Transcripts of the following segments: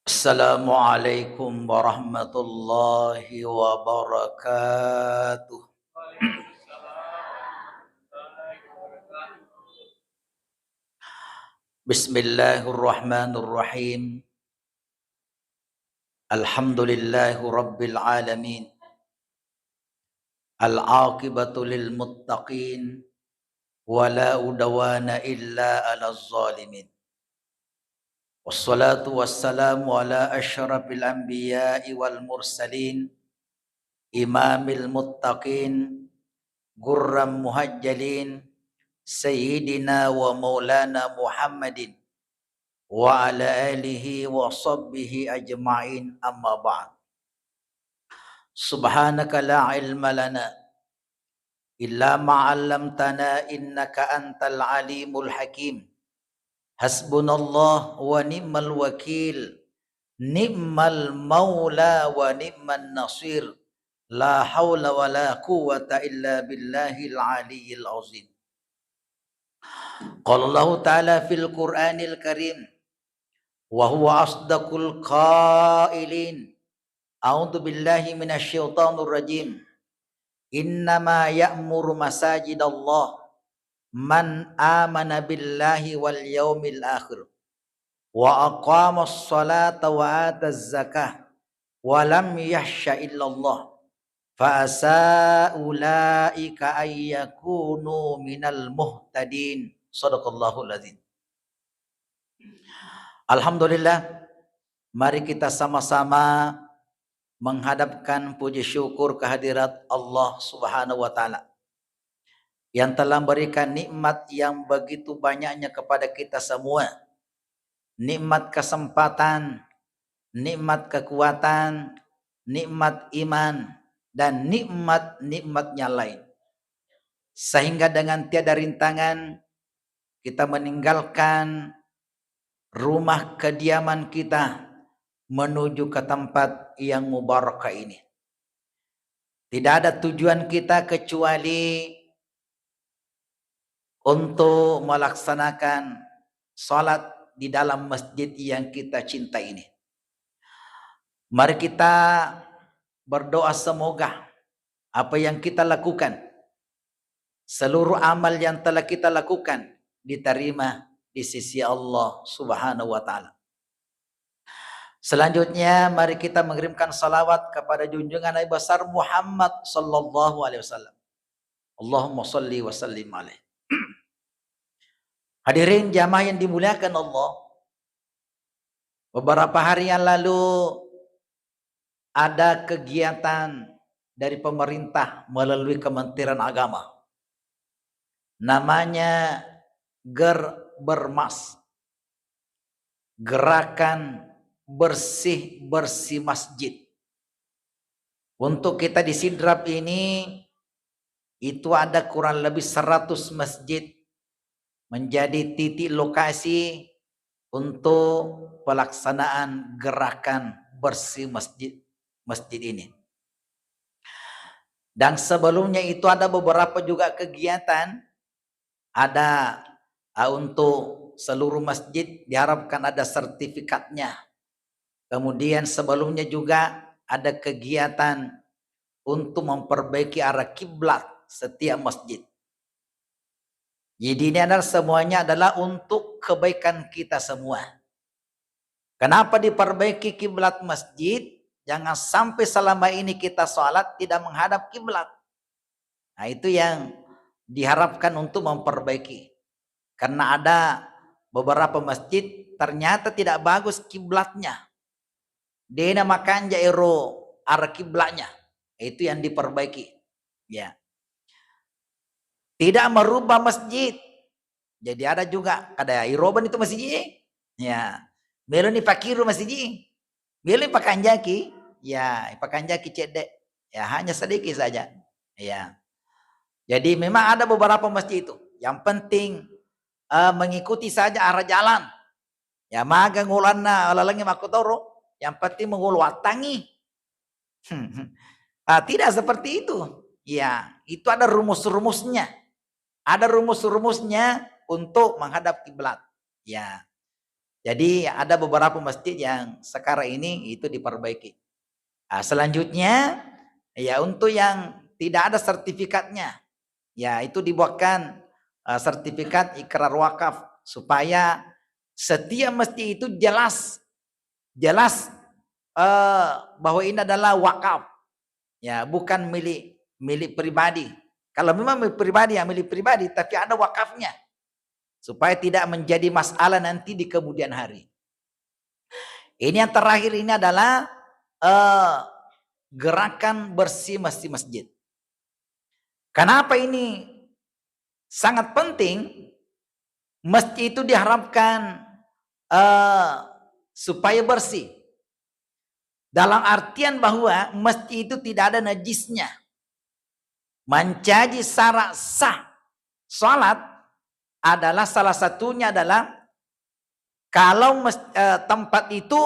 Assalamualaikum warahmatullahi wabarakatuh. Bismillahirrahmanirrahim. Alhamdulillahi rabbil alamin. Al-aqibatu lil muttaqin wala udwana illa 'alal zalimin. Wassalatu wassalamu ala asyrafil anbiya'i wal mursalin imamil muttaqin gurram muhajjalin Sayyidina wa maulana Muhammadin wa ala alihi wa sahbihi ajma'in amma ba'd. Subhanaka la ilma lana illa ma 'allamtana innaka antal alimul hakim. Hasbunallah wa ni'mal wakil. Ni'mal maula wa ni'man nasir. La haula wa la quwwata illa billahil aliyyil azim. Qala Allah Ta'ala fil Qur'anil Karim wa huwa asdaqul qailin. A'udzu billahi minasyaitonir rajim. Innama ya'muru masajidallah man amana billahi wal yaumil akhir wa aqamas salata wa ataz zakah wa lam yahsha illallah fa asa ulaika ayyakunu minal muhtadin. Shadaqallahul azim. Alhamdulillah, mari kita sama-sama menghadapkan puji syukur kehadirat Allah Subhanahu wa taala yang telah memberikan nikmat yang begitu banyaknya kepada kita semua. Nikmat kesempatan, nikmat kekuatan, nikmat iman, dan nikmat-nikmatnya lain. Sehingga dengan tiada rintangan kita meninggalkan rumah kediaman kita menuju ke tempat yang mubarakah ini. Tidak ada tujuan kita kecuali untuk melaksanakan salat di dalam masjid yang kita cintai ini. Mari kita berdoa semoga apa yang kita lakukan, seluruh amal yang telah kita lakukan diterima di sisi Allah Subhanahu wa taala. Selanjutnya mari kita mengirimkan salawat kepada junjungan Nabi besar Muhammad sallallahu alaihi wasallam. Allahumma shalli wa sallim alaihi. Hadirin jamaah yang dimuliakan Allah, beberapa hari yang lalu ada kegiatan dari pemerintah melalui Kementerian Agama. Namanya Gerbermas. Gerakan bersih-bersih masjid. Untuk kita di Sidrap ini itu ada kurang lebih 100 masjid menjadi titik lokasi untuk pelaksanaan gerakan bersih masjid ini. Dan sebelumnya itu ada beberapa juga kegiatan, ada untuk seluruh masjid diharapkan ada sertifikatnya. Kemudian sebelumnya juga ada kegiatan untuk memperbaiki arah kiblat setiap masjid. Jadi ini adalah semuanya adalah untuk kebaikan kita semua. Kenapa diperbaiki kiblat masjid? Jangan sampai selama ini kita sholat tidak menghadap kiblat. Nah itu yang diharapkan untuk memperbaiki. Karena ada beberapa masjid ternyata tidak bagus kiblatnya. Dia makan jairo arah kiblatnya. Itu yang diperbaiki. Ya. Tidak merubah masjid. Jadi ada juga kada iroban itu masjid. Ya. Belum dipakiru masjid. Belum pakanjaki. Ya, pakanjaki cedek. Ya, hanya sedikit saja. Ya. Jadi memang ada beberapa masjid itu. Yang penting mengikuti saja arah jalan. Ya, maga ngulana lalangi makutoro. Yang penting mengulwatangi. Tidak seperti itu. Ya, itu ada rumus-rumusnya. Ada rumus-rumusnya untuk menghadap kiblat. Ya. Jadi ada beberapa masjid yang sekarang ini itu diperbaiki. Selanjutnya ya untuk yang tidak ada sertifikatnya, ya itu dibuatkan sertifikat ikrar wakaf supaya setiap masjid itu jelas bahwa ini adalah wakaf, ya bukan milik pribadi. Kalau memang milik pribadi ya milik pribadi, tapi ada wakafnya supaya tidak menjadi masalah nanti di kemudian hari. Ini yang terakhir ini adalah gerakan bersih masjid. Kenapa ini sangat penting? Masjid itu diharapkan supaya bersih. Dalam artian bahwa masjid itu tidak ada najisnya. Menjadi syarat sah salat adalah salah satunya adalah kalau tempat itu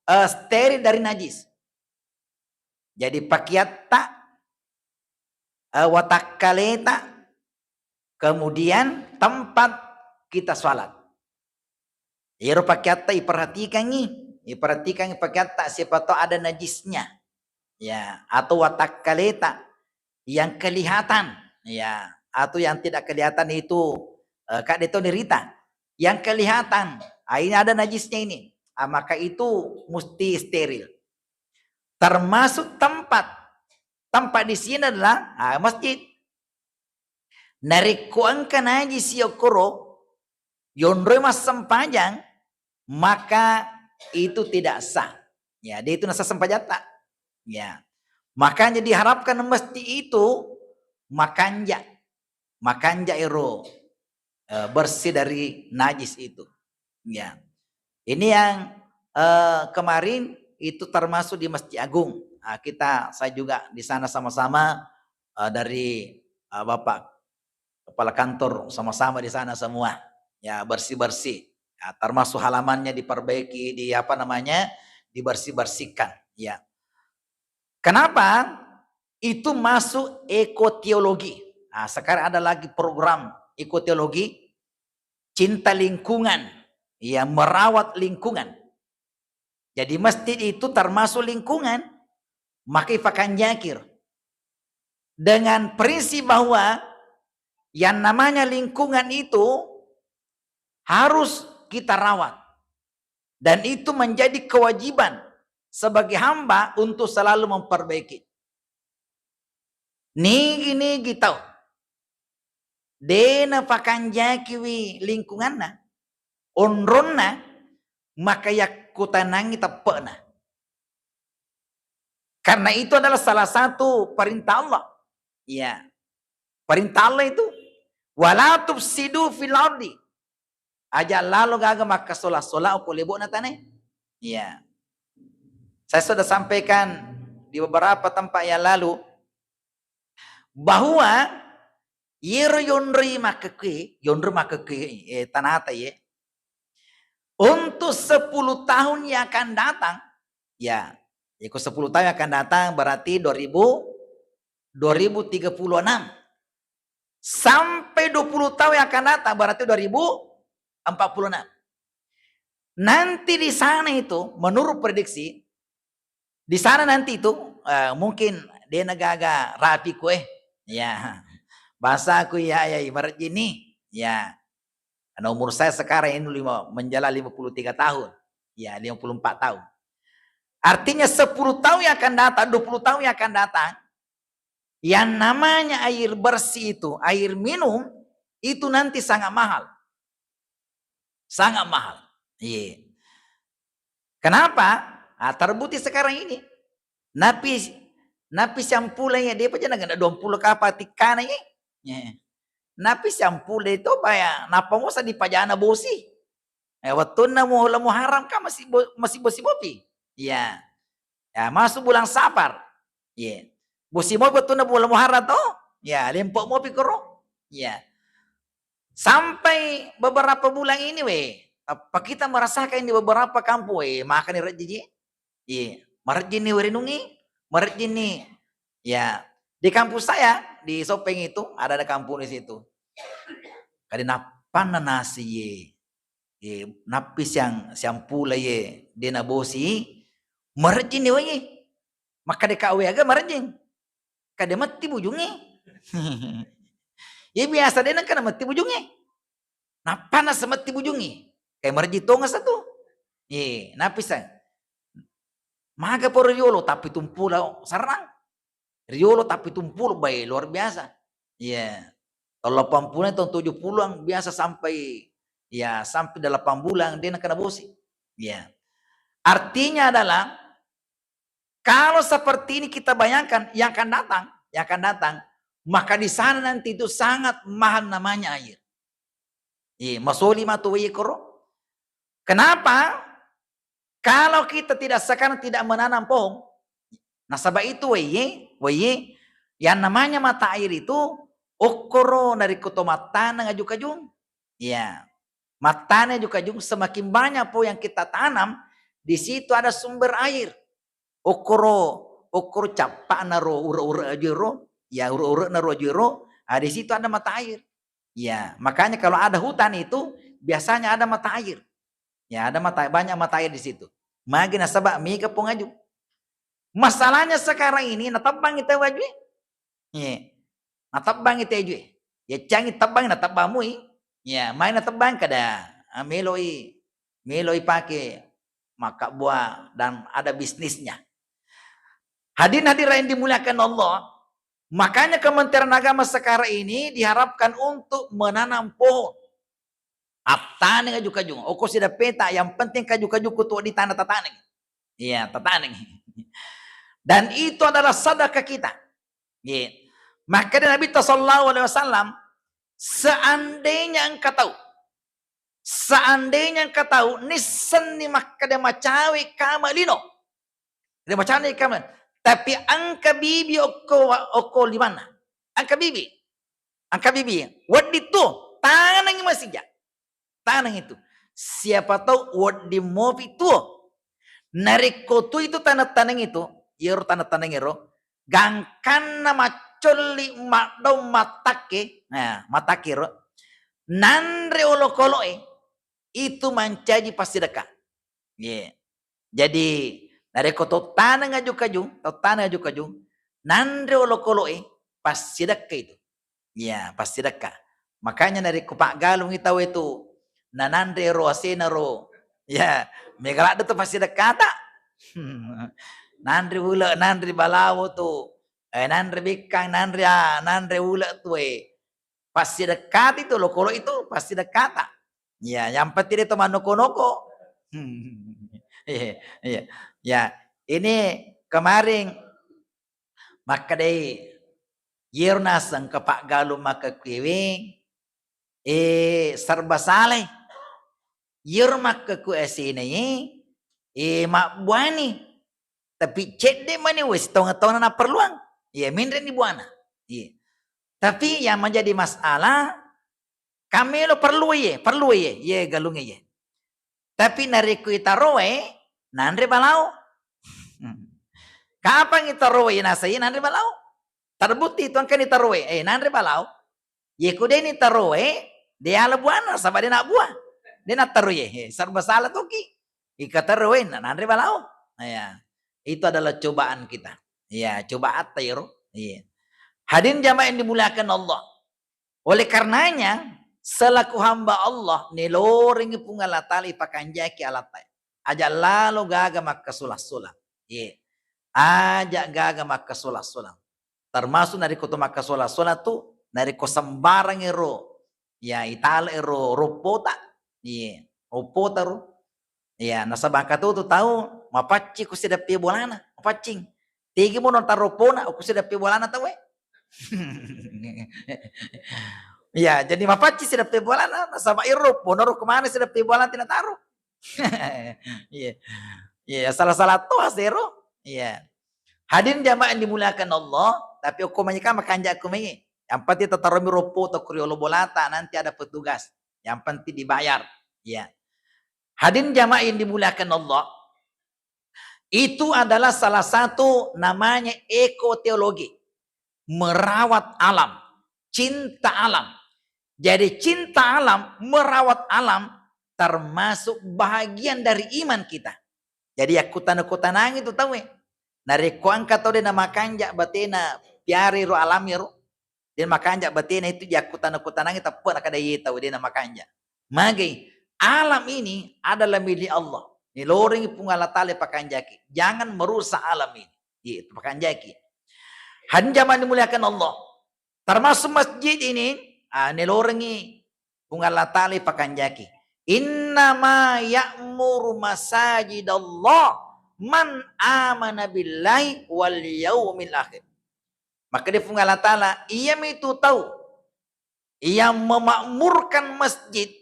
steril dari najis. Jadi pakiatta watakaleta, kemudian tempat kita sholat. Iro pakiatta iperhatikan pakiatta siapa tahu ada najisnya, ya, atau watakaleta yang kelihatan, ya, atau yang tidak kelihatan itu kak itu derita, yang kelihatan ini ada najisnya ini, maka itu mesti steril. Termasuk tempat di sini adalah masjid. Narikuan ka najis yokoro yonre mas sempajang, maka itu tidak sah. Ya, dia itu nasa sempajata. Ya. Makanya diharapkan masjid itu makanja ero bersih dari najis itu. Ya. Ini yang kemarin itu termasuk di Masjid Agung. Saya juga di sana sama-sama dari Bapak Kepala Kantor sama-sama di sana semua. Ya, bersih-bersih. Ya, termasuk halamannya diperbaiki, dibersih-bersihkan. Ya. Kenapa? Itu masuk ekoteologi. Sekarang ada lagi program ekoteologi, cinta lingkungan, ya, merawat lingkungan. Jadi masjid itu termasuk lingkungan, maka ifakan jakir dengan prinsip bahwa yang namanya lingkungan itu harus kita rawat, dan itu menjadi kewajiban sebagai hamba untuk selalu memperbaiki. Nigi tahu dena pakan jakiwi lingkunganna onronna maka yakutanangi tapena. Karena itu adalah salah satu perintah Allah. Ya. Perintah Allah itu wala tufsidu fil ardi. Aja lalu gaga maka sola uko lebo natane. Ya. Saya sudah sampaikan di beberapa tempat yang lalu bahwa yonri makeke tanata ya. Untuk 10 tahun yang akan datang, ya, ikut 10 tahun yang akan datang berarti 2036. Sampai 20 tahun yang akan datang berarti 2046. Nanti di sana itu menurut prediksi di sana nanti itu mungkin dia negaga rapi kue, ya, bahasa aku ya ibarat gini, ya. Karena umur saya sekarang ini menjalan 53 tahun. Ya, 54 tahun. Artinya 10 tahun yang akan datang, 20 tahun yang akan datang, yang namanya air bersih itu, air minum, itu nanti sangat mahal. Sangat mahal. Iya. Kenapa? Terbukti sekarang ini. Napi sampulnya dia aja nggak ada 20 kapal tikana ya. Napi sampul itu baya napa mo sa di pajana bosi. Waktu na mo haram ka masih bosi bopi. Ya. Ya, masuk bulan Safar. Ya. Bosi mo waktu na bulan haram to. Ya, lempok mo pikoro. Ya. Sampai beberapa bulan ini apa kita merasakan di beberapa kampung makan rejiji. Iya, marjini werinungi, marjini. Ya, di kampus saya di Sopeng itu ada kampung di situ. Kadina panna nasi ye. Napis yang pula ye dena bosi marjin ye maka de kawe aga marjin kade mati bujungi ye biasa dena kana mati bujungi na panas mati bujungi kayak marji tonga satu napis maga por riolo tapi tumpula sarang riolo tapi tumpul baik luar biasa kalau 80 tahun 70-an biasa sampai sampai 8 bulan dia kena bosi. Artinya adalah kalau seperti ini kita bayangkan yang akan datang, maka di sana nanti itu sangat mahal namanya air. Masoli matu koro. Kenapa? Kalau kita sekarang tidak menanam pohon, nasabah itu yang namanya mata air itu okoro dari koto matana ngaju-kajung. Matanya juga semakin banyak po yang kita tanam, di situ ada sumber air. Okoro capak naro ura-ura ajero, ura-ura naro ajero, di situ ada mata air. Makanya kalau ada hutan itu biasanya ada mata air. Ada banyak mata air di situ. Magi nasabak mika pongaju. Masalahnya sekarang ini natabang kita wajib. Natabang kita wajib. Canggih tabang natabamu main natebang kada meloi pakai maka buah dan ada bisnisnya. Hadirin dimuliakan Allah, makanya Kementerian Agama sekarang ini diharapkan untuk menanam pohon. Atane kaju-kaju, oko sudah peta, yang penting kaju-kaju kutu di tanah tataneng. Tataneng. Dan itu adalah sedekah kita. Maka Nabi sallallahu alaihi wasallam seandainya engkau tahu nisan ni makada macawi kamalino dia macam kamal tapi angka bibi oko di mana angka bibi wadi tu tanang masih tanang itu siapa tahu wadi movi tu nariko tu itu tanah-tanang itu tanah-tanang ero gangkan nama coli makdom matake matakiro nandre olokoloe itu mencaji pasti dekat. Jadi dari koto tanah ngaju-kaju nandre olokoloe pasti dekat itu. Pasti dekat. Makanya dari Pak Galung itu nanandre ro asena ro. Megalak itu pasti dekat tak? Nandre ula nandre balawo tu. Nandre bikang nandre ula tu pasti dekat itu loh, kalau itu pasti dekat. Yang penting itu manoko-noko. Ini kemarin maka deh Yernas ke Pak Galuh maka kiwi serba saleh. Yer maka ku esine mak buani. Tapi cek deh mana wes tong-tong na perluang. Mindre ni buana. Tapi yang menjadi masalah kami lo perlu ye galung ye. Tapi nariku itaroe nandre balau. Kapan itaroe nasai nandre balau? Terbukti itu angkan itaroe nandre balau. Ye kude ni taroe dia ala buana sama dia nak buah. Dia nak taroe serba salah toki. Ika taroe nandre balau. Itu adalah cobaan kita. Cobaan tayro. Hadirin jamaah yang dimuliakan Allah. Oleh karenanya selaku hamba Allah niloring pungalatali pakanjaki alatai. Aja lalu gaga maka sulah-sulah. Aja gaga maka sulah-sulah. Termasuk dari kutu maka sulah-sulah tu dari ko sembarang ero. Itala ero ropota. Ropota ro. Nasabangka tu tahu mapaci ku sudah pi bolana, mapacing. Tigi mo non taropona ku sudah pi bolana tahu jadi mapaci sudah pi bolana nasaba iro ponoro kemana sudah pi bolana tidak taruh. Salah-salah tu asero. Hadirin jamaah yang dimuliakan Allah, tapi aku menyika makanja aku mengi. Yang penting tataromi ropo atau kriolo bolata nanti ada petugas. Yang penting dibayar. Hadirin jamaah yang dimuliakan Allah, itu adalah salah satu namanya ekoteologi. Merawat alam, cinta alam. Jadi cinta alam, merawat alam, termasuk bahagian dari iman kita. Jadi aku tanang itu tahu nari kuangka tau dia nama kanja batena piari ro alami ro dia makanja batena itu ya aku tanang itu pun akan ada tahu dia nama kanja. Magi alam ini adalah milik Allah. Ni loring pungalatale pakanjaki. Jangan merusak alam ini. Itu pakanjaki. Hanjaman dimuliakan Allah. Termasuk masjid ini, nilorengi pungalatale pakanjaki. Innama ya'muru masajidallah man amana billahi wal yaumil akhir. Maka dia pungalatala, ia itu tahu. Ia memakmurkan masjid,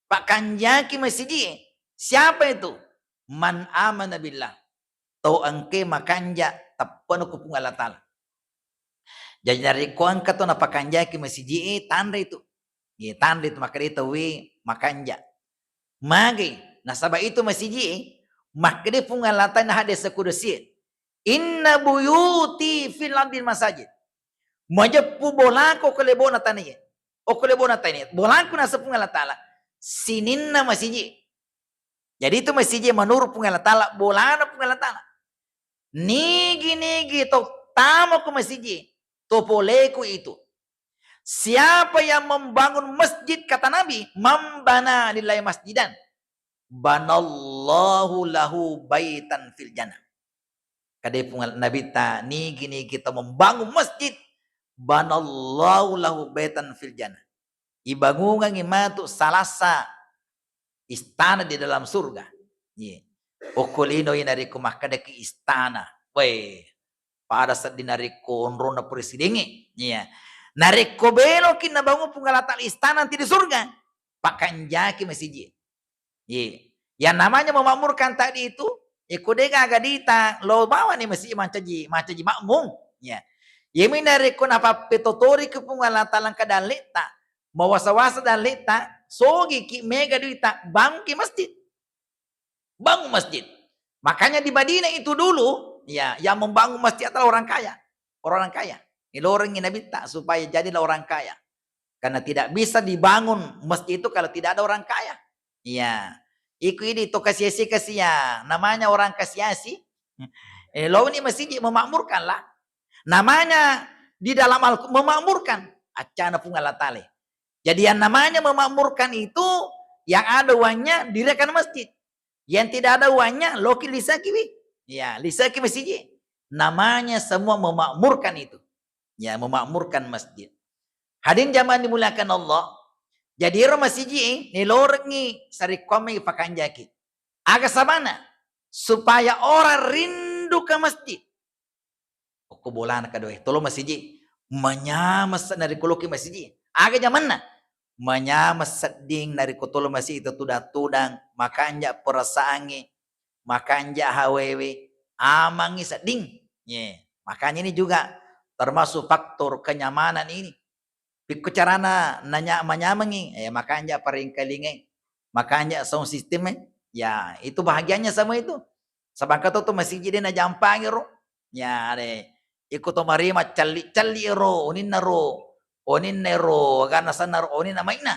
pakanjaki masjid. Siapa itu? Man amana billah. Tahu angke makanja tapan ko pungalatala. Jadi dari kuang kato na pakanjaki masjid tanda itu. Ya tanda itu maka dia tahu makanja. Magi nasaba itu masjid maka dia pungalatan hadis sekudasi. Inna buyuti fil ardil masajid. Majapu bolako kelebona taniye. O kelebona taniye. Bolako nasa pungalatala. Sininna masjid. Jadi itu masjid menurut pungalatala bolana pungalatala. Nigi to tamo ke masjid. Topoleku itu. Siapa yang membangun masjid kata Nabi, mambana lillahi masjidan, banallahu lahu baitan fil jannah. Kadai pungal Nabi ta nigi kita membangun masjid, banallahu lahu baitan fil jannah. Ibangungan imatu salasa istana di dalam surga. Ye. Okolino inari kumakada ke istana. Weh. Pada saat dinariko onrona presidengi. Ya. Nariko belo kinabangun pungalatal istana di surga. Pakanjaki masjid. Ye. Yang namanya memakmurkan tadi itu. Ikodega agadita. Lo bawa nih masjid mancaji makmum. Ya. Yemi nariko napa petotori ke pungalatalan kadalita. Mawasa-wasa dalita. Sogi ki mega duita. Bangun ki masjid. Bangun masjid. Makanya di Madinah itu dulu. Ya, yang membangun masjid adalah orang kaya. Orang kaya. Ini orang yang minta supaya jadilah orang kaya. Karena tidak bisa dibangun masjid itu kalau tidak ada orang kaya. Ya. Iku ini to kasiasi ya. Namanya orang kasiasi. Lo ini masjid memakmurkan lah. Namanya di dalam Al-Quran memakmurkan. Acana pungalatale. Jadi yang namanya memakmurkan itu yang ada uangnya dirikan masjid. Yang tidak ada uangnya loki lisakiwi. Ya, lisaki masjid. Namanya semua memakmurkan itu. Ya, memakmurkan masjid. Hadirin jamaah dimuliakan Allah. Jadi masjid nilorengi sarikomai pakanjaki. Aga sabana supaya orang rindu ke masjid. Oku bolana kadoe. Tolo masjid menyamas dari kuluki masjid. Aga jamanna menyamas seding dari kutolo masjid itu tudang makanya perasaangi. Makanya hawewe amangi seding. Yeah. Makanya ini juga termasuk faktor kenyamanan ini. Piku carana nanya manyamangi. Makanya paringkalinge. Makanya sound sistemnya. Ya itu bahagianya sama itu. Sabang kata tuh masih jadi na jampangi ro. Ya deh. Ikut marima cali ro. Onin naro. Onin nero. Karena sana ro. Onin namanya na.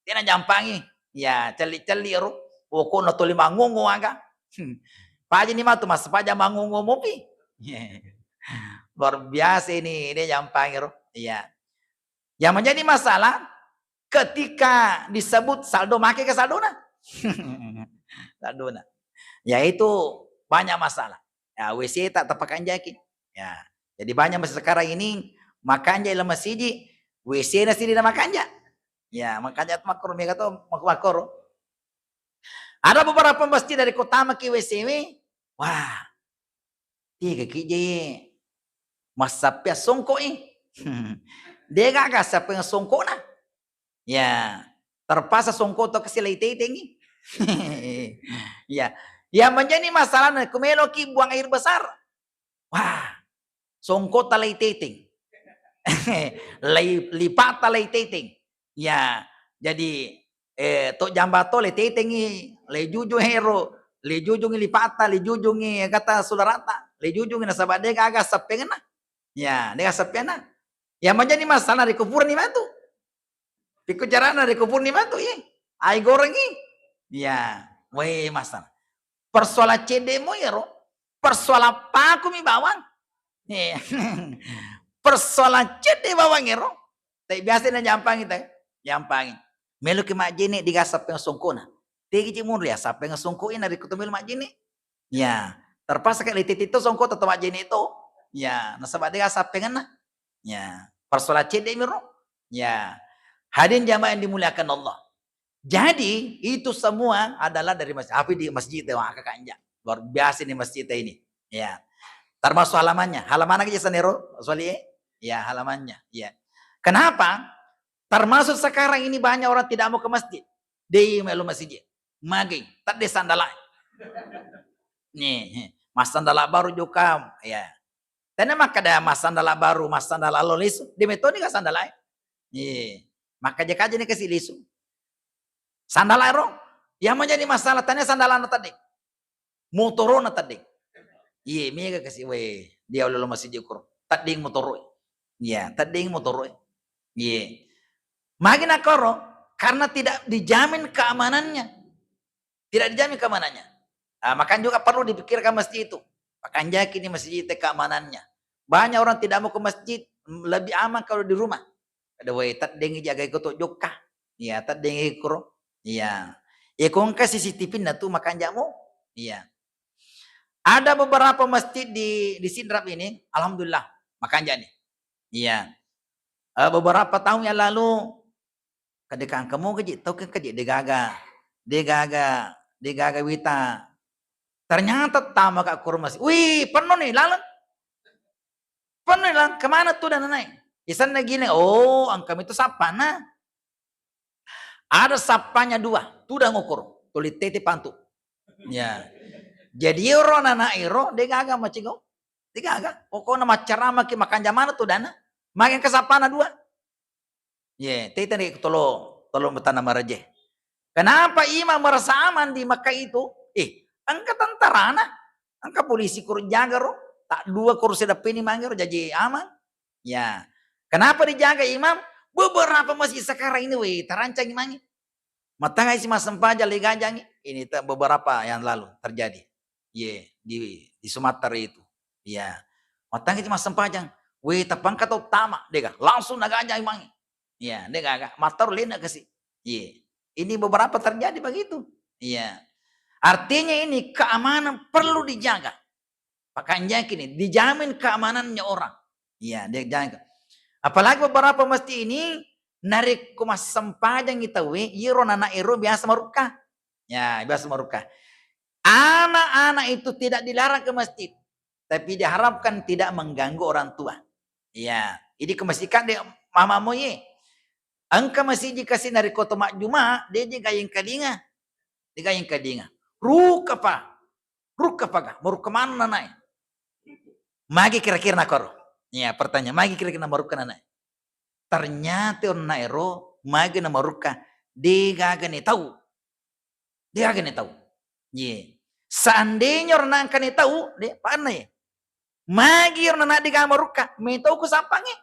Tina jampangi. Ya cali ro. Poko na tuli mangungo aga. Paja ni matu mas paja mangungo mopi. Luar biasa ini jampangir. Iya. Yang menjadi masalah ketika disebut saldo make ke saldona. Saldona. Yaitu banyak masalah. Ya WC tak tepakan jaki. Ya. Jadi banyak masalah sekarang ini makanya dalam masjid WC nasi di makanya. Ya makanya makro mereka tuh makro. Ada beberapa masjid dari kota Maki WCW. Wah. Tiga kiji. Masapya songko Dia gak siapa yang songko na. Ya. Terpaksa songko to kesilai tinggi. Ya. Yang menjadi masalah na kumeloki buang air besar. Wah. Songko talay titing. Lipat talay titing. Ya. Jadi to jambato le titingi le jujung hero le jujungi lipata le jujungi kata sularata le jujungi nasabade agak sapengena ya dia sapena yang menjadi masalah di kubur ni batu piku carana di kubur ni batu ye ai gorengi Ya, weh masalah. Persoalan cedemo ya ro. Persoalan paku mi bawang. Iya. Persoalan cede bawang ya ro. Tapi biasa na jampang kita. Jampang. Melu ke mak jini digasap yang sungkuna. Tigi cimur ya sampai ngesungkuin dari kutumil mak jini. Ya, terpaksa kayak litit itu songko tetap mak jini itu. Ya, nasabak digasap pengen nah. Ya, persoalan cede mi ro. Ya. Hadirin jamaah yang dimuliakan Allah. Jadi itu semua adalah dari masjid. Tapi di masjid kakak kanja. Luar biasa nih masjid ini. Ya. Termasuk halamannya. Halaman aja Sanero, soalnya. Ya, halamannya. Ya. Kenapa? Termasuk sekarang ini banyak orang tidak mau ke masjid. Di melu masjid. Magi, tak de sandala. Nih, mas sandala baru juga. Ya. Dan maka ada mas sandala baru, mas sandala lolis. Di metode ka sandala. Iya. Maka jika aja nih kasih lisu. Sandala ero. Yang menjadi masalah tanya sandala tadi. Motorona tadi. Iya, mega kasih we. Dia udah masih diukur. Tading motoroi. Iya, tading motoroi. Iya. Makin akoro karena tidak dijamin keamanannya. Tidak dijamin keamanannya. Nah, makanya juga perlu dipikirkan masjid itu. Makanya kini masjid itu keamanannya. Banyak orang tidak mau ke masjid, lebih aman kalau di rumah. Ada we tading jaga ikut joka. Iya, tading ikro. Iya. Ya kung ka CCTV na tuh makanya mo. Iya. Ada beberapa masjid di Sidrap ini, alhamdulillah, makanya nih. Iya. Beberapa tahun yang lalu, kedekaan kamu keji, tahu kan keji digaga wita. Ternyata tama kak kurmas. Wih, penuh nih, lalu. Penuh nih, kemana tuh dan naik? Isan na gini, oh, angkam itu sapa, nah. Ada sapanya 2, tuh udah ngukur, tulis tete pantu. Ya. Jadi iro nana iro, digaga macingo. Digaga. Pokoknya macarama ki makan jamana tuh dana. Makin kesapana 2. Ye, tete nih tolong betana maraje. Kenapa imam merasa aman di Makkah itu? Angka tentara na. Angka polisi kurun jaga ro. Tak 2 kursi depan ini manggar jadi aman. Ya. Kenapa dijaga imam? Beberapa masjid sekarang ini weh terancang imangi. Matanga isi mas sempaja ligajangi. Ini beberapa yang lalu terjadi. Ye, di Sumatera itu. Ya. Matanga isi mas sempajang. Weh tapangka tau tama dega langsung nagaja imangi. Ya, dega matar lena kasih. Ye. Ini beberapa terjadi begitu. Iya. Artinya ini keamanan perlu dijaga. Makanya kini dijamin keamanannya orang. Iya, dijaga. Apalagi beberapa masjid ini narik kumas sempajang kita iro nana iro biasa marukah. Ya, biasa marukah. Anak-anak itu tidak dilarang ke masjid, tapi diharapkan tidak mengganggu orang tua. Iya, ini ke masjid kan dia mamamu ye. Angka masih dikasih dari kota mak juma, dia juga yang kadinga. Dia yang kadinga. Ruk apa? Mau kemana naik? Magi kira-kira nakor. Ya, pertanyaan, magi kira-kira mau kemana naik? Ternyata orang nairo, magi na maruka, dia gak tahu. Dia gak tahu. Iya. Seandainya orang akan tahu, dia mana ya? Magi orang nak diga maruka, may tahu ko sapangnya.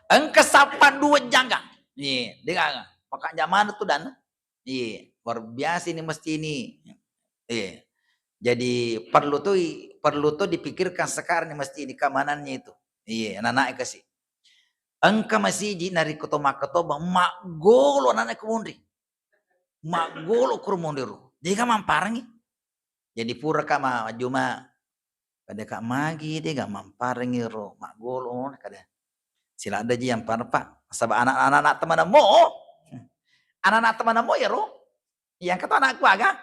Angka sapa 2 jangga. Iya, dia maka zaman itu dan iya, luar biasa ini mesti ini. Iya. Jadi perlu tuh dipikirkan sekarang nih mesti ini keamanannya itu. Iya, anak kasih. Angka masih di nari koto makatoba mak golo anak kumundi. Mak golo kurumundiru. Dia mamparang. Jadi pura kama juma kada kak magi dia gak mamparang ro mak golo kada. Sila ada ji yang parpa. Sabab anak-anak teman mo. Anak-anak teman mo ya ro. Yang kata anak ku aga.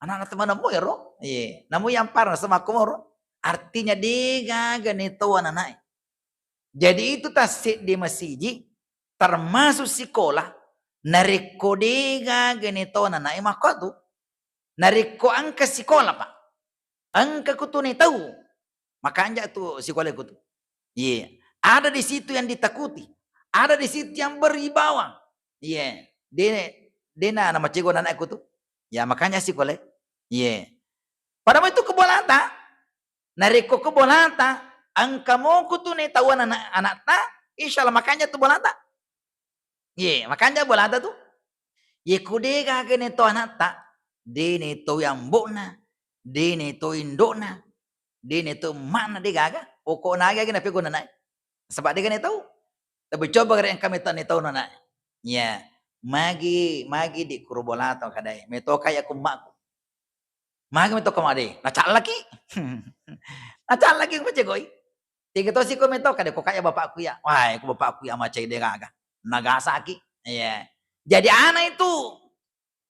Anak-anak teman mo ya ro. Iya. Namu yang parang sama aku ro. Artinya dia ganito anak. Jadi itu tasik di masjid termasuk sekolah nariko dia ganito anak maka tu nariko angka sekolah pak. Angka ku tu nih tahu. Makanya tu sekolah ku tu. Iya. Yeah. Ada di situ yang ditakuti. Ada di situ yang beribawa. Iya. Yeah. Dia nama cikgu anakku tuh. Ya makanya sih boleh. Iya. Yeah. Padahal itu kebolata. Nariko kebolata. Angka mo ku tuh nih tahu anak ta. Insya Allah makanya tuh bolata. Iya. Yeah. Makanya bolata tuh. Ye kude gaga nito anak tak. Di nito yang bona. Di nito indona. Di nito mana di gaga. Pokok naga gina pigo na. Sebab dia ganito. Tapi coba yang kami tahu nito na. Ya. Magi di kurubolato kadai. Meto kaya kumakku. Magi meto kamari. Nacal lagi. Nacal lagi ko cegoy. Tiga to si ko meto kadai ko kaya bapakku ya. Wah, ko bapakku ya macai de gaga. Nagasaki. Iya. Jadi anak itu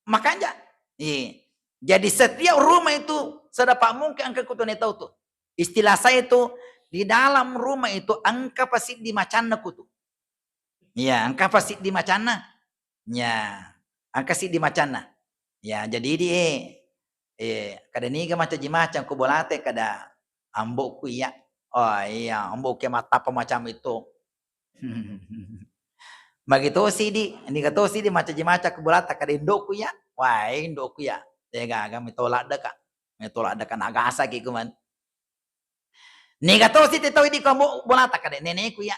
makanya. Iya. Jadi setiap rumah itu sedapat mungkin angka kutu tahu tuh. Istilah saya itu di dalam rumah itu angka pasti di macana kutu. Iya, angka pasti di macana. Ya, angka sih di macana. Ya, jadi dia kada niga macam ku bolate kada ambokku ya. Oh iya, ambok ke mata macam itu. Begitu sih ini kata sih di macam ku bolata kada indokku ya. Wah, indokku ya. Dia gaga mitolak deka. Mitolak deka nagasa ki kuman. Ni kata sih tahu di kamu bolata kada nenekku ya.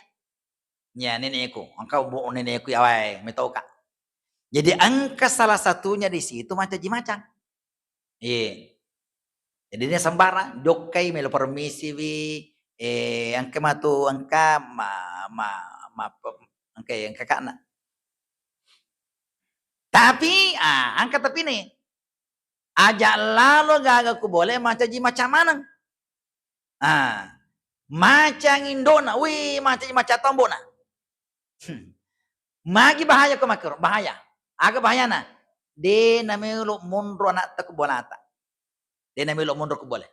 Ya, nenekku. Engkau bu nenekku ya wai, mitoka. Jadi angka salah satunya di situ macam-macam. Iya. Jadi dia sembarang jokai melo permisi wi angka matu angka angka kana. Tapi angka tapi nih ajak lalu gaga ku boleh macam mana? Macam Indona, wih macam tombona. Magi bahaya ke makro, bahaya. Agak bahaya na. De namelo mundur anak tak bolata. De namelo mundur ku boleh.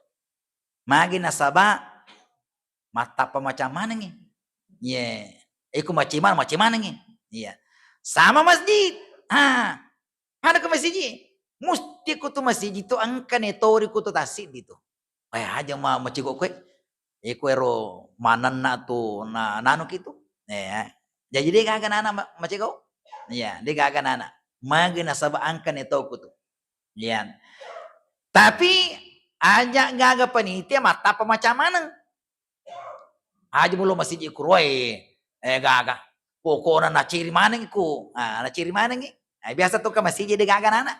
Magi nasaba mata apa macam mana nih? Iya. Iku macam mana nih? Iya. Sama masjid. Ada ke masjid. Mesti ku tu masjid itu angka netori ku tu tasik gitu. Aja mah macam kue. Iku ero manana tu na nanu gitu. Ya. Jadi dia kagak nana macam kau. Iya, dia kagak nana. Magi nasaba angka netoku tu. Iya. Tapi aja gagak panitia mata apa macam mana? Aja belum masih dikuroi. Gaga. Pokoknya na ciri mana ngiku. Na ciri mana ngi. Biasa tuh ke masih jadi gaga anak.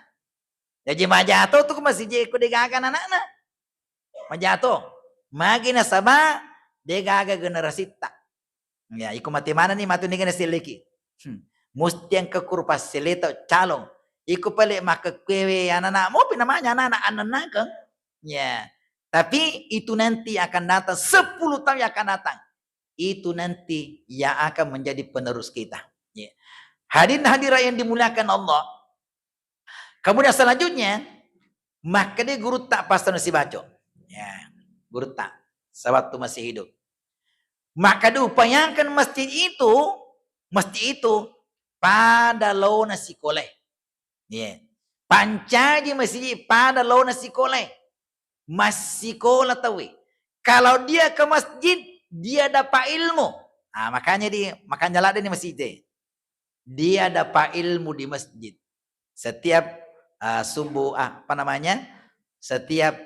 Jadi majato tuh ke masih jadi ku gaga anak. Majato. Magi na sama de gaga generasi tak. Ya, iku mati mana nih matu nih siliki. Musti yang kekurpas selito calong. Iku pelik maka kwewe anak-anak. Mau namanya anak-anak kan? Ya. Tapi itu nanti akan datang 10 tahun yang akan datang. Itu nanti yang akan menjadi penerus kita. Ya. Hadirin yang dimuliakan Allah. Kemudian selanjutnya, maka dia guru tak pasal nasi baco. Ya, guru tak. Sewaktu masih hidup. Maka diupayakan masjid itu pada launa sekolah. Ya. Pancaji masjid pada launa sekolah. Masih sekolah tahu. Kalau dia ke masjid, dia dapat ilmu. Makanya lah di masjid. Dia dapat ilmu di masjid. Setiap subuh setiap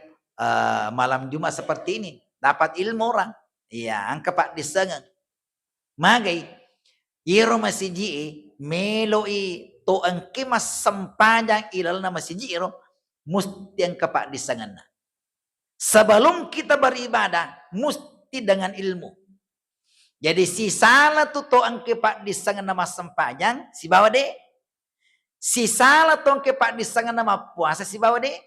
malam Jumat seperti ini dapat ilmu orang. Iya, angka pak disengeng. Magai iro masjid meloi to angke mas sempadan ilal na masjid iro musti angka pak disengeng. Sebelum kita beribadah mesti dengan ilmu. Jadi si salah tu to angke pak disengeng nama sempajang si bawa de. Si salah to angke pak disengeng nama puasa si bawa de.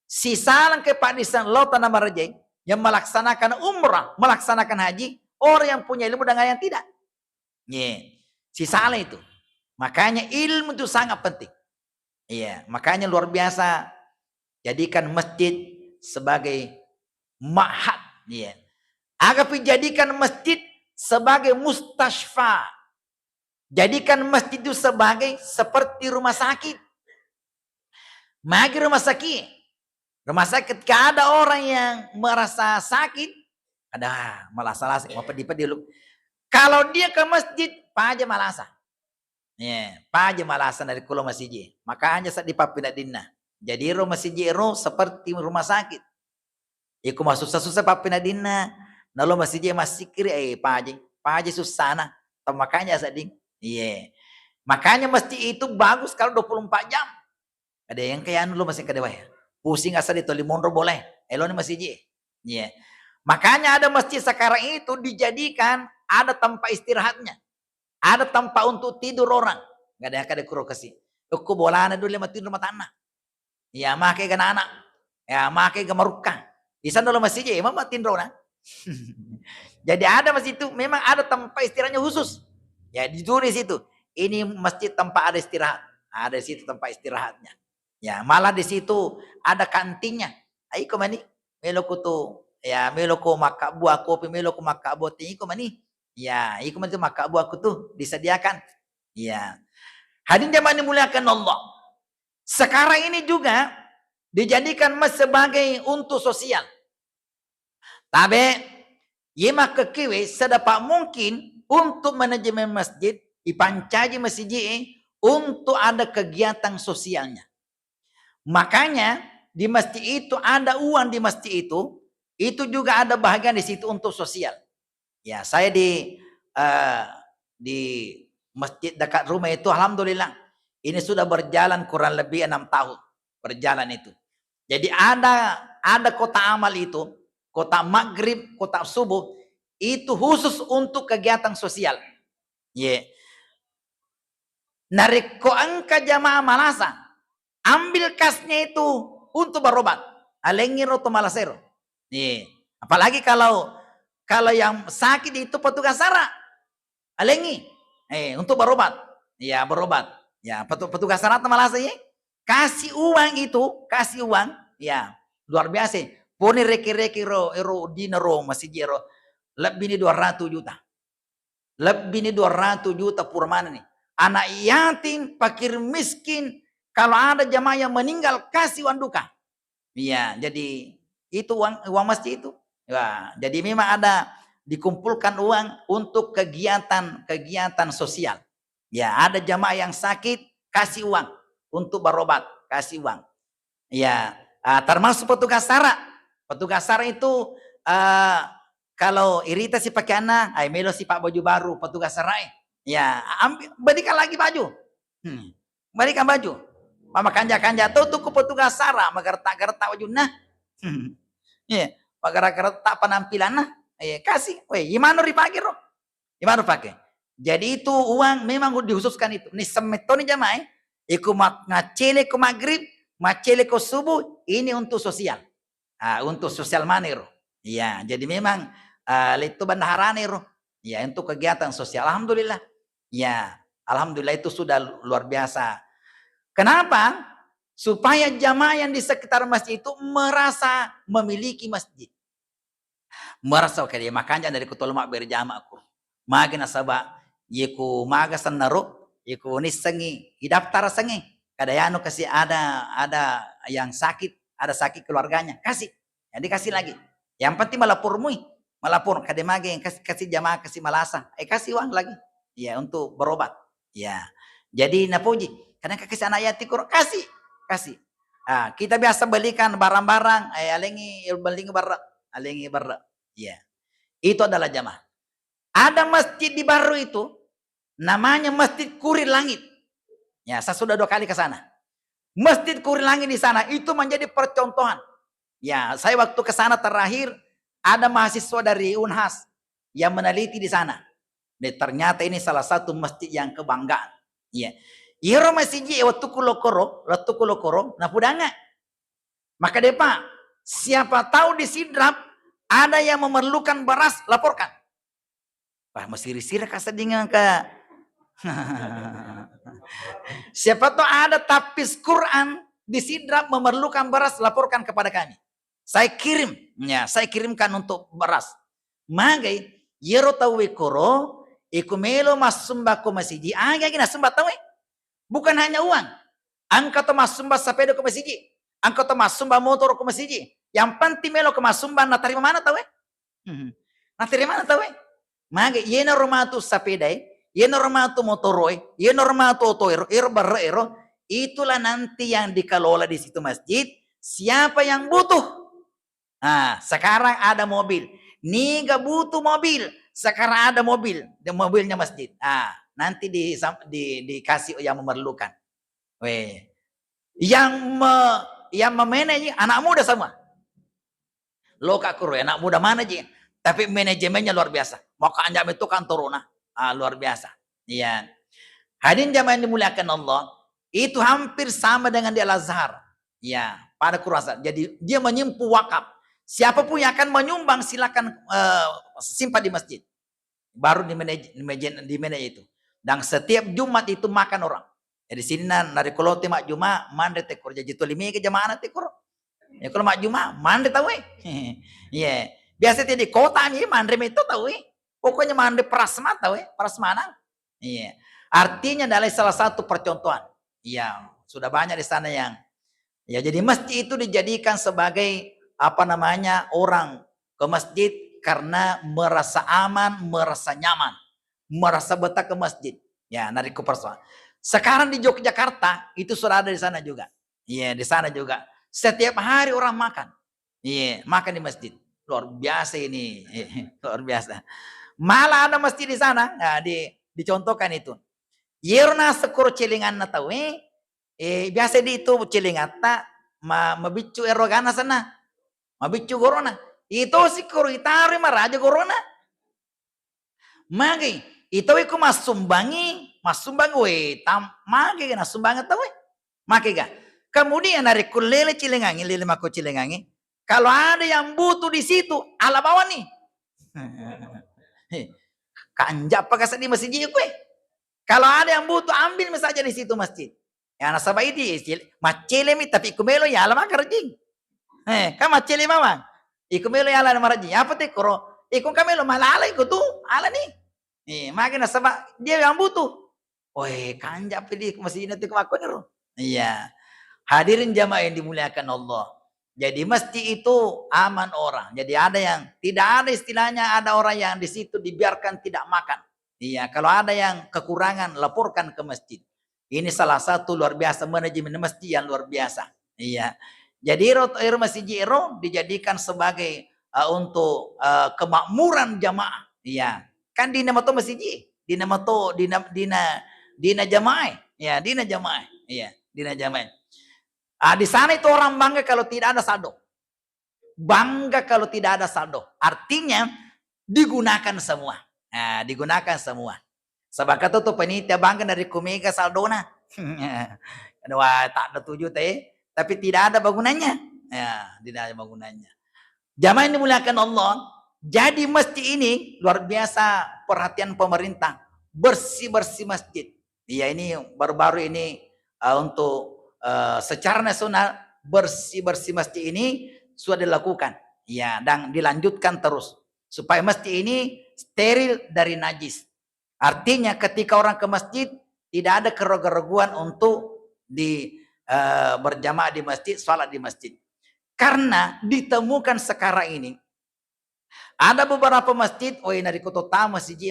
Si salah angke pak disengeng lautan nama rejai yang melaksanakan umrah, melaksanakan haji, orang yang punya ilmu dengan yang tidak. Si salah itu. Makanya ilmu itu sangat penting. Iya, makanya luar biasa jadikan masjid sebagai ma'had. Iya. Agar dijadikan masjid sebagai mustasfa. Jadikan masjid itu sebagai seperti rumah sakit. Magi rumah sakit. Rumah sakit ketika ada orang yang merasa sakit, ada malas-malas, mau pedih-pedih lu. Kalau dia ke masjid, paja malasa. Ya, paja malasan dari kulo masjid. Makanya saat dipapindah dinna. Jadi rumah masjid itu seperti rumah sakit. Iku mah susah-susah papindah dinna. Nalo masjid masih kiri paja susah nah. Makanya sading. Iya. Makanya masjid itu bagus kalau 24 jam. Ada yang kayak anu lo masih kedewa ya. Pusing asal itu limondro boleh. Eloni masih ji. Iya. Makanya ada masjid sekarang itu dijadikan ada tempat istirahatnya. Ada tempat untuk tidur orang. Gak ada yang kada kuro kasih. Aku bolana dulu lima tidur rumah tanah. Ya makai gana anak. Ya makai gemarukah. Di sana lo masih ji. Emang matin orang. Jadi ada masjid itu memang ada tempat istirahatnya khusus. Ya ditulis itu. Ini masjid tempat ada istirahat. Ada di situ tempat istirahatnya. Ya malah di situ ada kantinnya. Ayo mani. Meloko tuh. Ya meloko maka buah kopi. Meloko maka buah teh. Iko mani. Ya iko mani maka buah aku tuh disediakan. Ya. Hadirin jamaah dimuliakan Allah. Sekarang ini juga dijadikan sebagai untuk sosial. Tapi yema kekiwe sedapat mungkin untuk manajemen masjid dipancaji masjid untuk ada kegiatan sosialnya. Makanya di masjid itu ada uang di masjid itu juga ada bagian di situ untuk sosial. Ya, saya di masjid dekat rumah itu alhamdulillah ini sudah berjalan kurang lebih 6 tahun berjalan itu. Jadi ada kota amal itu, kota maghrib, kota subuh itu khusus untuk kegiatan sosial. Yeah. Narik ko angka jamaah malasa, ambil kasnya itu untuk berobat. Alengiro to malasero. Yeah. Apalagi kalau yang sakit itu petugas SARA, alengi, untuk berobat. Ya berobat. Ya petugas SARA to malasa ya. Kasih uang itu, kasih uang, ya luar biasa. Poni reki ero dinero masih jero. Lebih ni 200 juta. Lebih ni 200 juta purmana nih. Anak yatim, fakir miskin, kalau ada jamaah yang meninggal kasih uang duka. Iya, jadi itu uang masjid itu. Ya, jadi memang ada dikumpulkan uang untuk kegiatan sosial. Ya, ada jamaah yang sakit kasih uang untuk berobat, kasih uang. Ya, termasuk petugas SARA. Petugas SARA itu kalau irita si pakai anak, melo si pak baju baru, petugas serai. Ya, berikan lagi baju. Berikan baju. Mama kanja tuh ku petugas SARA, magerta baju nah. Ya, magerta penampilan nah. Kasih, gimana dipakai roh? Gimana pakai? Jadi itu uang memang dikhususkan itu. Nih semetoni jamaah, iku ngacele ke maghrib, macele ke subuh, ini untuk sosial. Untuk sosial money roh. Iya, jadi memang itu bandaharane roh. Ya, untuk kegiatan sosial. Alhamdulillah. Ya, alhamdulillah itu sudah luar biasa. Kenapa? Supaya jamaah yang di sekitar masjid itu merasa memiliki masjid. Merasa kayak makanya dari kutolmak berjamaah aku. Makin nasaba, yiku maga sanaro, yiku nisengi, daftar sengi. Kadayano kasih ada yang sakit, ada sakit keluarganya, kasih. Ya dikasih lagi. Yang penting melapor kademage yang kasih jamaah kasih malasa, kasih uang lagi. Ya untuk berobat. Ya. Jadi napuji, kadang kasih anak yatim kasih. Kita biasa belikan barang-barang, alengi barang. Ya. Itu adalah jamaah. Ada masjid di Baru itu namanya Masjid Kurir Langit. Ya, saya sudah 2 kali ke sana. Masjid Kurir Langit di sana itu menjadi percontohan. Ya, saya waktu ke sana terakhir ada mahasiswa dari Unhas yang meneliti di sana. Dan ternyata ini salah satu masjid yang kebanggaan. Ya. Iro masjid waktu kulokoro, nah pudanga. Maka depa, siapa tahu di Sidrap ada yang memerlukan beras, laporkan. Wah, masih risir kasadingan ke. Siapa tahu ada tapis Quran di Sidrap memerlukan beras, laporkan kepada kami. Saya kirimkan untuk beras. Magai yero tawe koro ikumelo masumba ko masjid. Gina sumba tawe. Bukan hanya uang. Angka to masumba sepeda ko masjid. Angka to masumba motor ko masjid. Yang penting melo ke masumba na terima mana tawe? Na terima mana tawe? Maga yena romatu sapedai, yena romatu motoroi, yena romatu otoiro, ero, itulah nanti yang dikelola di situ masjid. Siapa yang butuh? Sekarang ada mobil. Nih gak butuh mobil. Sekarang ada mobil. Dan mobilnya masjid. nanti dikasih yang memerlukan. Weh. Yang memanage anak muda semua. Lo kak kuru anak muda mana aja. Tapi manajemennya luar biasa. Mau kanjam itu kan turun luar biasa. Iya. Hadirin jamaah yang dimuliakan Allah, itu hampir sama dengan di Al-Azhar. Ya, pada kurasa. Jadi dia menyimpu wakaf. Siapapun yang akan menyumbang silakan simpan di masjid. Baru di manage itu. Dan setiap Jumat itu makan orang. Jadi sini nari kolote mak Jumat mande tekor jadi tu limi ke jamaah tekor. Ya kalau mak Jumat mande tahu Iya. Biasa di kota ni mande itu tahu Pokoknya mande prasma tahu prasmanan. Iya. Artinya adalah salah satu percontohan. Iya, sudah banyak di sana yang ya jadi masjid itu dijadikan sebagai orang ke masjid karena merasa aman, merasa nyaman, merasa betah ke masjid. Ya, nariku persoalan. Sekarang di Yogyakarta itu sudah ada di sana juga. Iya, di sana juga. Setiap hari orang makan. Iya, makan di masjid. Luar biasa ini. Luar biasa. Malah ada masjid di sana. Nah, dicontohkan itu. Yerna sekur celingan na tahu biasa di itu celingan ta mabicu erogana sana. Mabicu corona. Itu sekur itari maraja corona. Magi itu iku masumbangi we magi na sumbangan tahu magi ga. Kemudian dari kulele cilengangi lele mako cilengangi. Kalau ada yang butuh di situ ala bawa nih. Kanjap pakai di masjid gue. Kalau ada yang butuh ambil saja di situ masjid. Ya nasabah ini macele mi tapi kumelo ya ala makarjing. Kan macele mama. Ikumelo ya ala marajing. Apa teh koro? Ikun kamelo malala ikut tuh ala nih. Makin nasabah dia yang butuh. Woi, kanjap di masjid nanti kemakuan nih. Iya. Hadirin jamaah yang dimuliakan Allah. Jadi masjid itu aman orang. Jadi ada yang tidak ada istilahnya ada orang yang di situ dibiarkan tidak makan. Iya, kalau ada yang kekurangan laporkan ke masjid. Ini salah satu luar biasa manajemen masjid yang luar biasa. Iya. Jadi masjid dijadikan sebagai untuk kemakmuran jamaah. Iya. Kan di nama masjid, di nama dina jamaah. Ya, dina jamaah. Iya, dina jamaah. Di sana itu orang bangga kalau tidak ada saldo. Bangga kalau tidak ada saldo. Artinya digunakan semua. Nah, digunakan semua. Sebab kata tuh penitia bangga dari kumega saldona. Wah, tak ada 7 teh, tapi tidak ada bangunannya. Ya, tidak ada bangunannya. Jamaah yang dimuliakan Allah, jadi masjid ini luar biasa perhatian pemerintah. Bersih-bersih masjid. Ya ini baru-baru ini untuk secara nasional bersih-bersih masjid ini sudah dilakukan. Ya, dan dilanjutkan terus supaya masjid ini steril dari najis. Artinya ketika orang ke masjid tidak ada keraguan untuk berjamaah di masjid, salat di masjid. Karena ditemukan sekarang ini ada beberapa masjid, dari kota masjid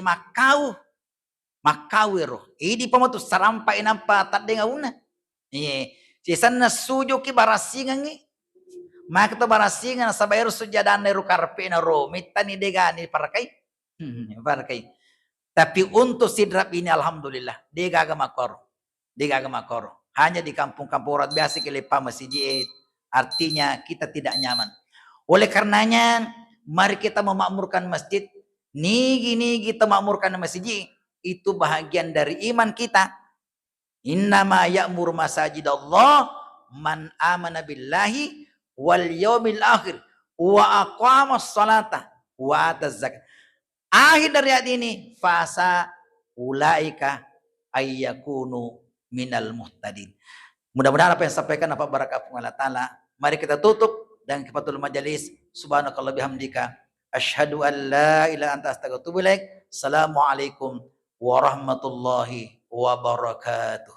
Makau ini pematu sarampai nampak tak dengar una. Si sana sujo ki barasingan ni. Maka to barasingan sabayro sujadan neru karpe na ro mitani degani parakai. Parakai. Tapi untuk sidrap ini alhamdulillah dia makoro. Hanya di kampung-kampung orang biasa kelepa masjid. Artinya kita tidak nyaman. Oleh karenanya mari kita memakmurkan masjid. Nigi kita makmurkan masjid. Itu bahagian dari iman kita. Innama ya'mur masajidallah man amana billahi wal yaumil akhir wa aqamas salata wa ataz zakat. Akhir dari ayat ini fasa ulaika ayyakunu minal muhtadin. Mudah-mudahan apa yang sampaikan apa barakatuh Allah taala. Mari kita tutup dan kepatul majelis. Subhanakallah bihamdika asyhadu an la ilaha anta astaghfiruka wa atubu ilaik. Assalamualaikum warahmatullahi wabarakatuh.